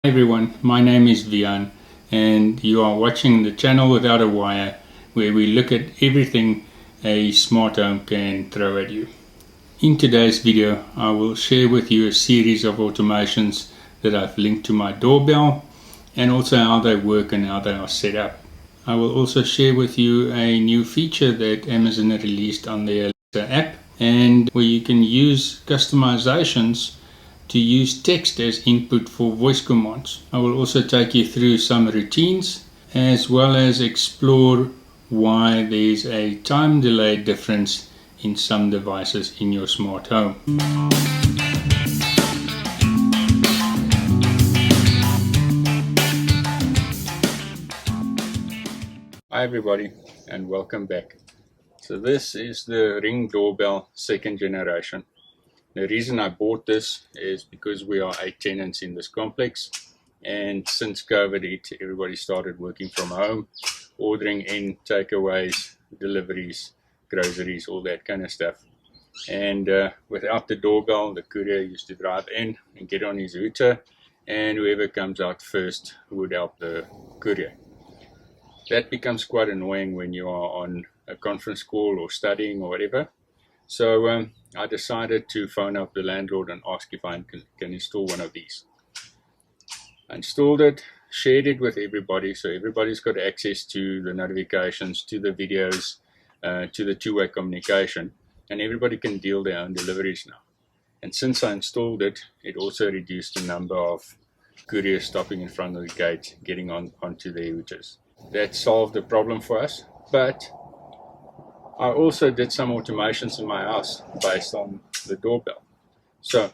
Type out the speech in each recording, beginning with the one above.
Hi everyone, my name is Vian and you are watching the channel Without a Wire, where we look at everything a smart home can throw at you. In today's video I will share with you a series of automations that I've linked to my doorbell and also how they work and how they are set up. I will also share with you a new feature that Amazon released on their Alexa app, and where you can use customizations to use text as input for voice commands. I will also take you through some routines as well as explore why there's a time delay difference in some devices in your smart home. Hi everybody and welcome back. So this is the Ring doorbell second generation. The reason I bought this is because we are 8 tenants in this complex, and since COVID everybody started working from home, ordering in takeaways, deliveries, groceries, all that kind of stuff. And without the doorbell, the courier used to drive in and get on his router, and whoever comes out first would help the courier. That becomes quite annoying when you are on a conference call or studying or whatever. So I decided to phone up the landlord and ask if I can install one of these. I installed it, shared it with everybody, so everybody's got access to the notifications, to the videos, to the two-way communication, and everybody can deal their own deliveries now. And since I installed it, it also reduced the number of couriers stopping in front of the gate, getting onto their routers. That solved the problem for us, but I also did some automations in my house based on the doorbell. So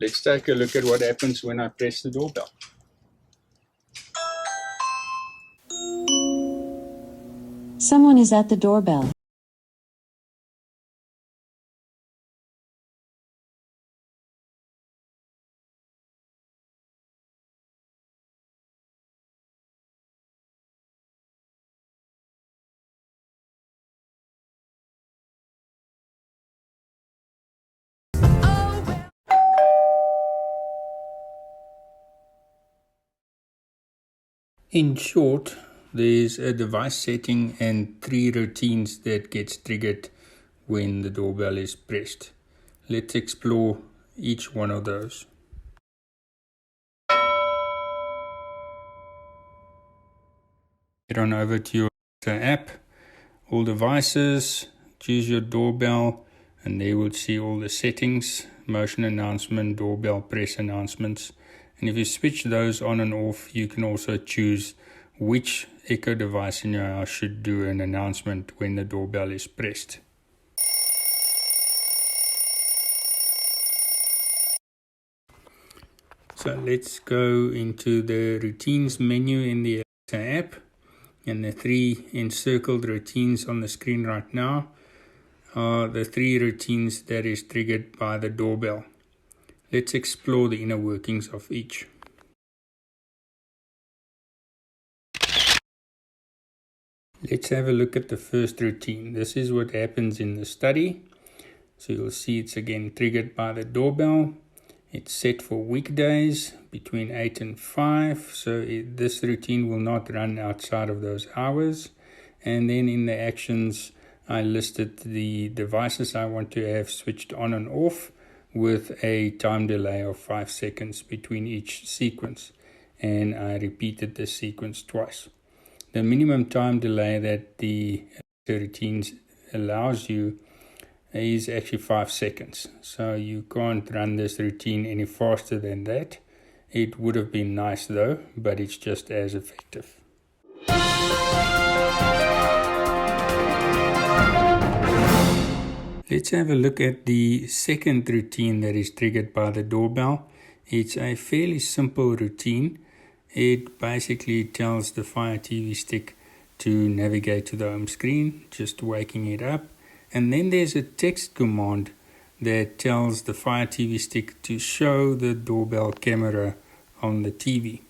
let's take a look at what happens when I press the doorbell. Someone is at the doorbell. In short, there's a device setting and 3 routines that gets triggered when the doorbell is pressed. Let's explore each one of those. Get on over to your app, all devices, choose your doorbell, and there will see all the settings, motion announcement, doorbell press announcements. And if you switch those on and off, you can also choose which Echo device in your house should do an announcement when the doorbell is pressed. So let's go into the routines menu in the app, and the 3 encircled routines on the screen right now are the 3 routines that is triggered by the doorbell. Let's explore the inner workings of each. Let's have a look at the first routine. This is what happens in the study. So you'll see it's again triggered by the doorbell. It's set for weekdays between 8 and 5. So this routine will not run outside of those hours. And then in the actions, I listed the devices I want to have switched on and off, with a time delay of 5 seconds between each sequence, and I repeated this sequence twice. The minimum time delay that the routines allows you is actually 5 seconds, so you can't run this routine any faster than that. It would have been nice though, but it's just as effective. Let's have a look at the second routine that is triggered by the doorbell. It's a fairly simple routine. It basically tells the Fire TV stick to navigate to the home screen, just waking it up. And then there's a text command that tells the Fire TV stick to show the doorbell camera on the TV.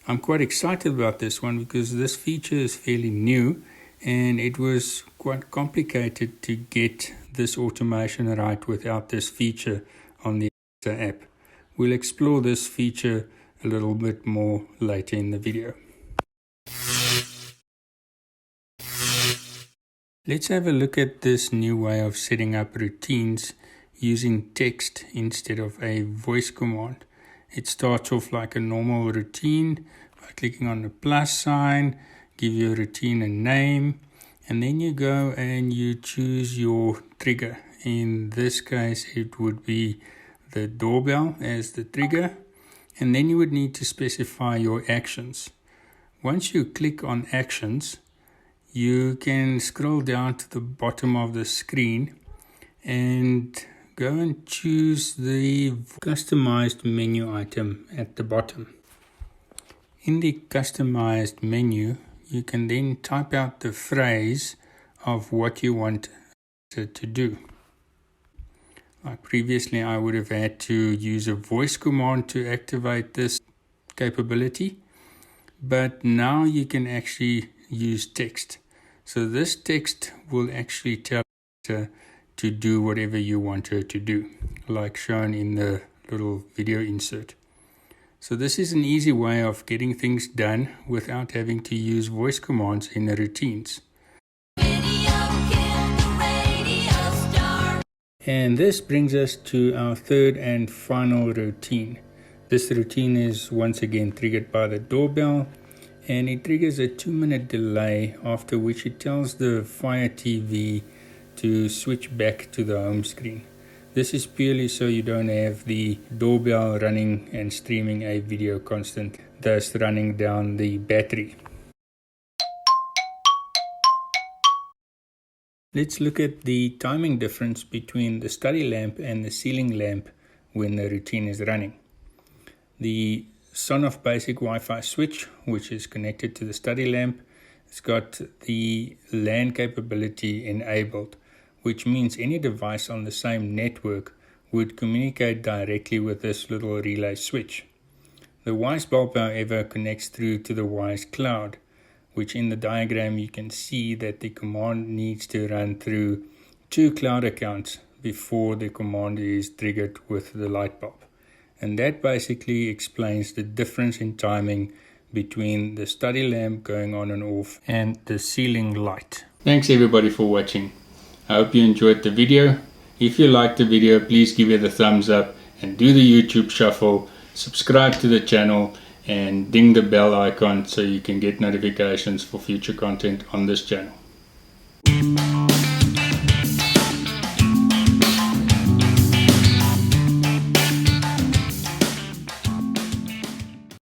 I'm quite excited about this one because this feature is fairly new, and it was quite complicated to get this automation right without this feature on the app. We'll explore this feature a little bit more later in the video. Let's have a look at this new way of setting up routines using text instead of a voice command. It starts off like a normal routine by clicking on the plus sign, give your routine a name, and then you go and you choose your trigger. In this case, it would be the doorbell as the trigger, and then you would need to specify your actions. Once you click on actions, you can scroll down to the bottom of the screen and go and choose the customized menu item at the bottom. In the customized menu, you can then type out the phrase of what you want it to do. Like previously, I would have had to use a voice command to activate this capability, but now you can actually use text. So this text will actually tell her to do whatever you want her to do, like shown in the little video insert. So this is an easy way of getting things done without having to use voice commands in the routines. And this brings us to our third and final routine. This routine is once again triggered by the doorbell, and it triggers a 2-minute delay, after which it tells the Fire TV to switch back to the home screen. This is purely so you don't have the doorbell running and streaming a video constant, thus running down the battery. Let's look at the timing difference between the study lamp and the ceiling lamp when the routine is running. The Sonoff Basic Wi-Fi switch, which is connected to the study lamp, it's got the LAN capability enabled, which means any device on the same network would communicate directly with this little relay switch. The Wyze bulb, however, connects through to the Wyze cloud, which in the diagram you can see that the command needs to run through 2 cloud accounts before the command is triggered with the light bulb. And that basically explains the difference in timing between the study lamp going on and off and the ceiling light. Thanks everybody for watching. I hope you enjoyed the video. If you liked the video, please give it a thumbs up and do the YouTube shuffle, subscribe to the channel and ding the bell icon so you can get notifications for future content on this channel.